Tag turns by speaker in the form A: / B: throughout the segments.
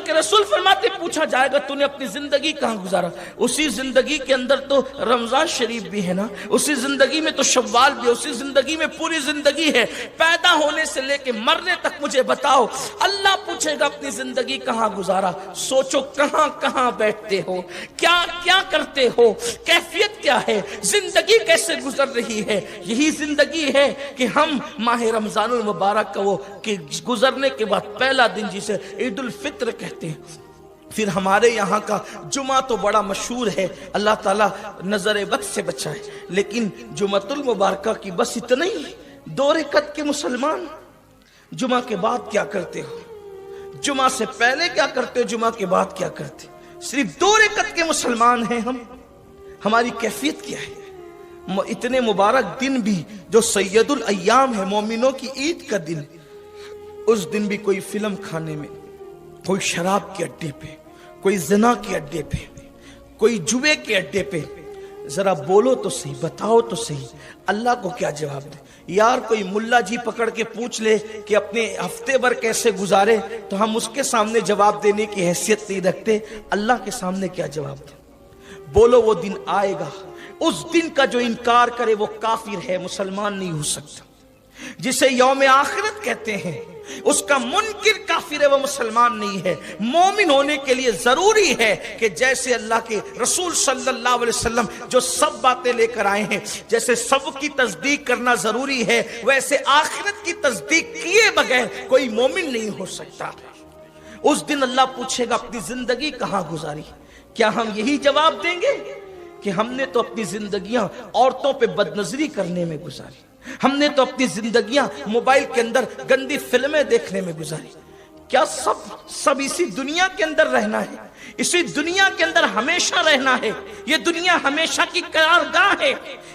A: के रसूल फरमाते पूछा जाएगा तूने अपनी जिंदगी कहाँ गुजारा, उसी जिंदगी के अंदर तो रमजान शरीफ भी है ना, उसी जिंदगी में तो शव्वाल भी, उसी जिंदगी में पूरी जिंदगी है, पैदा होने से लेके मरने तक मुझे बताओ। अल्लाह पूछेगा अपनी जिंदगी कहाँ गुजारा, सोचो कहाँ कहाँ बैठते हो, क्या क्या करते हो, कैफियत क्या है, जिंदगी कैसे गुजर रही है। यही जिंदगी है कि हम माह रमजानुल मुबारक का वो कि गुजरने के बाद पहला दिन जिसे ईद उल फित्र कहते हैं। फिर हमारे यहाँ का जुमा तो बड़ा मशहूर है, अल्लाह ताला नजर बद से बचाए, लेकिन जुमातुल मुबारका की बस इतना ही, 2 रकात के मुसलमान जुमा के बाद क्या करते हो, जुमा से पहले क्या करते हो, जुमा के बाद क्या करते हो। सिर्फ 2 रकात के मुसलमान हैं हम, हमारी कैफियत क्या है। इतने मुबारक दिन भी जो सैयदुल अय्याम है, मोमिनों की ईद का दिन, उस दिन भी कोई फिल्म खाने में, कोई शराब के अड्डे पे, कोई ज़िना के अड्डे पे, कोई जुए के अड्डे पे, जरा बोलो तो सही, बताओ तो सही, अल्लाह को क्या जवाब दे। यार कोई मुल्ला जी पकड़ के पूछ ले कि अपने हफ्ते भर कैसे गुजारे, तो हम उसके सामने जवाब देने की हैसियत नहीं रखते, अल्लाह के सामने क्या जवाब दे। बोलो वो दिन आएगा, उस दिन का जो इनकार करे वो काफिर है, मुसलमान नहीं हो सकता। जिसे यौम आखिरत कहते हैं उसका मुनकिर काफिर है, वो मुसलमान नहीं है। मोमिन होने के लिए जरूरी है कि जैसे अल्लाह के रसूल सल्लल्लाहु अलैहि वसल्लम जो सब बातें लेकर आए हैं, जैसे सब की तस्दीक करना जरूरी है, वैसे आखिरत की तस्दीक किए बगैर कोई मोमिन नहीं हो सकता। उस दिन अल्लाह पूछेगा अपनी जिंदगी कहाँ गुजारी, क्या हम यही जवाब देंगे कि हमने तो अपनी जिंदगियां औरतों पे बदनजरी करने में गुजारी, हमने तो अपनी जिंदगियां मोबाइल के अंदर गंदी फिल्में देखने में गुजारी। क्या सब इसी दुनिया के अंदर रहना है, इसी दुनिया के अंदर हमेशा रहना है। ये दुनिया हमेशा की करारगाह है,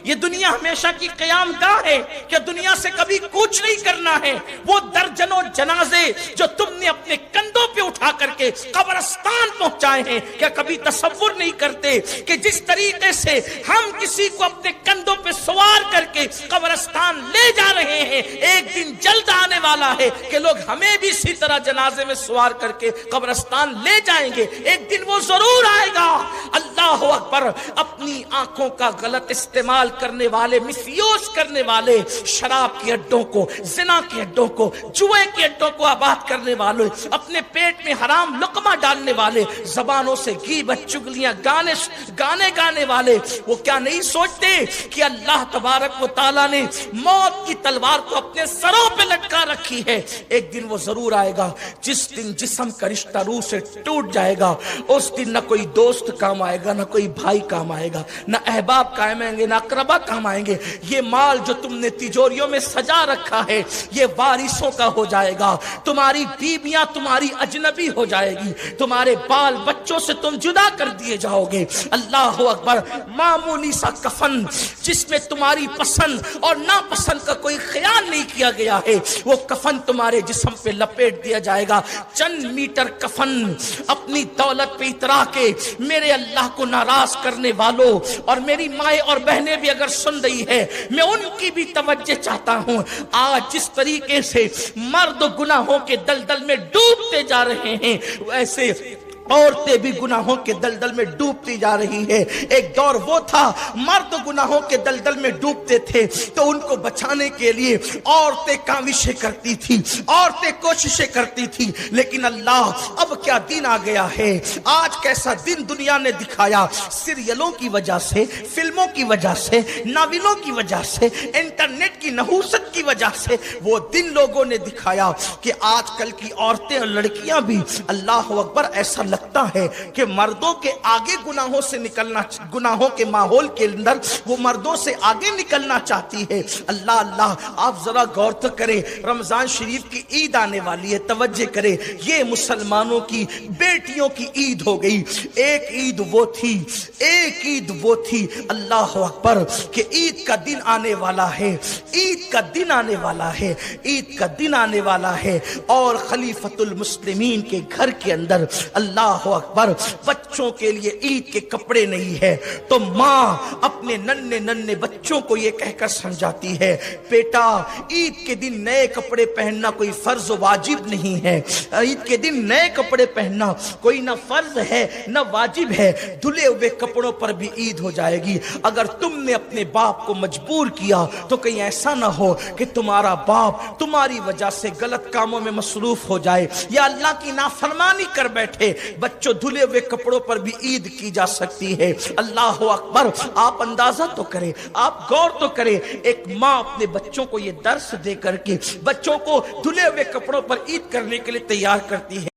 A: ये दुनिया हमेशा की क़यामगाह है। क्या दुनिया से कभी कुछ नहीं करना है। वो दर्जनों जनाजे जो तुमने अपने कंधों पे उठा करके कब्रिस्तान पहुंचाए हैं, क्या कभी तसव्वुर नहीं करते कि जिस तरीके से हम किसी को अपने कंधों पे सवार करके कब्रिस्तान ले जा रहे हैं, एक दिन जल्द आने वाला है कि लोग हमें भी इसी तरह जनाजे में सवार करके कब्रिस्तान ले जाएंगे। एक दिन वो जरूर आएगा। अल्लाह अकबर। अपनी आंखों का गलत इस्तेमाल करने वाले, मिसयूज करने वाले, शराब के अड्डों को, जिना के अड्डों को, जुए के अड्डों को आबाद करने वाले, अपने पेट में हराम लुकमा डालने वाले, जबानों से गीबत चुगलियां गाने गाने वाले, वो क्या नहीं सोचते कि अल्लाह तबारक व तआला ने मौत की तलवार को अपने सरों पे लटका रखी है। एक दिन वो जरूर आएगा जिस दिन जिस्म का रिश्ता रूह से टूट जाएगा। उस दिन न कोई दोस्त काम आएगा, न कोई भाई काम आएगा, न अहबाब काम आएंगे, न अकरबा काम आएंगे। ये माल जो तुमने तिजोरियों में सजा रखा है, ये वारिसों का हो जाएगा। तुम्हारी बीवियां तुम्हारी अजनबी हो जाएगी, तुम्हारे बाल बच्चों से तुम जुदा कर दिए जाओगे। अल्लाह अकबर। मामूली सा कफन जिसमें तुम्हारी पसंद और नापसंद का कोई ख्याल नहीं किया गया है, वो कफन तुम्हारे जिस्म पे लपेट दिया जाएगा। चंद मीटर कफन अपनी दौलत पे इतरा के मेरे अल्लाह को नाराज करने वालों, और मेरी माएँ और बहनें भी अगर सुन रही है, मैं उनकी भी तवज्जो चाहता हूँ। आज जिस तरीके से मर्द गुनाहों के दलदल में डूबते जा रहे हैं, वैसे औरतें भी गुनाहों के दलदल में डूबती जा रही है। एक दौर वो था मर्द गुनाहों के दलदल में डूबते थे तो उनको बचाने के लिए औरतें काविशें करती थी, औरतें कोशिशें करती थी। लेकिन अल्लाह, अब क्या दिन आ गया है। आज कैसा दिन दुनिया ने दिखाया, सीरियलों की वजह से, फिल्मों की वजह से, नावलों की वजह से, इंटरनेट की नहूसत की वजह से वो दिन लोगों ने दिखाया कि आजकल की औरतें और लड़कियां भी, अल्लाह अकबर, ऐसा लगता है कि मर्दों के आगे गुनाहों से निकलना, गुनाहों के माहौल के अंदर वो मर्दों से आगे निकलना चाहती है। अल्लाह अल्लाह। आप जरा गौर तो करें, रमजान शरीफ की ईद आने वाली है, तवज्जो करें। ये मुसलमानों की बेटियों की ईद हो गई। एक ईद वो थी, एक ईद वो थी, अल्लाह अकबर, कि ईद का दिन आने वाला है, ईद का दिन आने वाला है, ईद का दिन आने वाला है। और खलीफतुल मुस्लिमीन के घर के अंदर अल्लाह اللہ اکبر، بچوں کے لیے عید کے کپڑے نہیں ہے تو ماں اپنے ننھے ننھے بچوں کو یہ کہہ کر سمجھاتی ہے، بیٹا عید کے دن نئے کپڑے پہننا کوئی فرض و واجب نہیں ہے، عید کے دن نئے کپڑے پہننا کوئی نہ فرض ہے نہ واجب ہے، دھلے ہوئے کپڑوں پر بھی عید ہو جائے گی۔ اگر تم نے اپنے باپ کو مجبور کیا تو کہیں ایسا نہ ہو کہ تمہارا باپ تمہاری وجہ سے غلط کاموں میں مصروف ہو جائے یا اللہ کی نافرمانی کر بیٹھے۔ بچوں دھلے ہوئے کپڑوں پر بھی عید کی جا سکتی ہے۔ اللہ اکبر، آپ اندازہ تو کریں، آپ غور تو کریں، ایک ماں اپنے بچوں کو یہ درس دے کر کے بچوں کو دھلے ہوئے کپڑوں پر عید کرنے کے لیے تیار کرتی ہے۔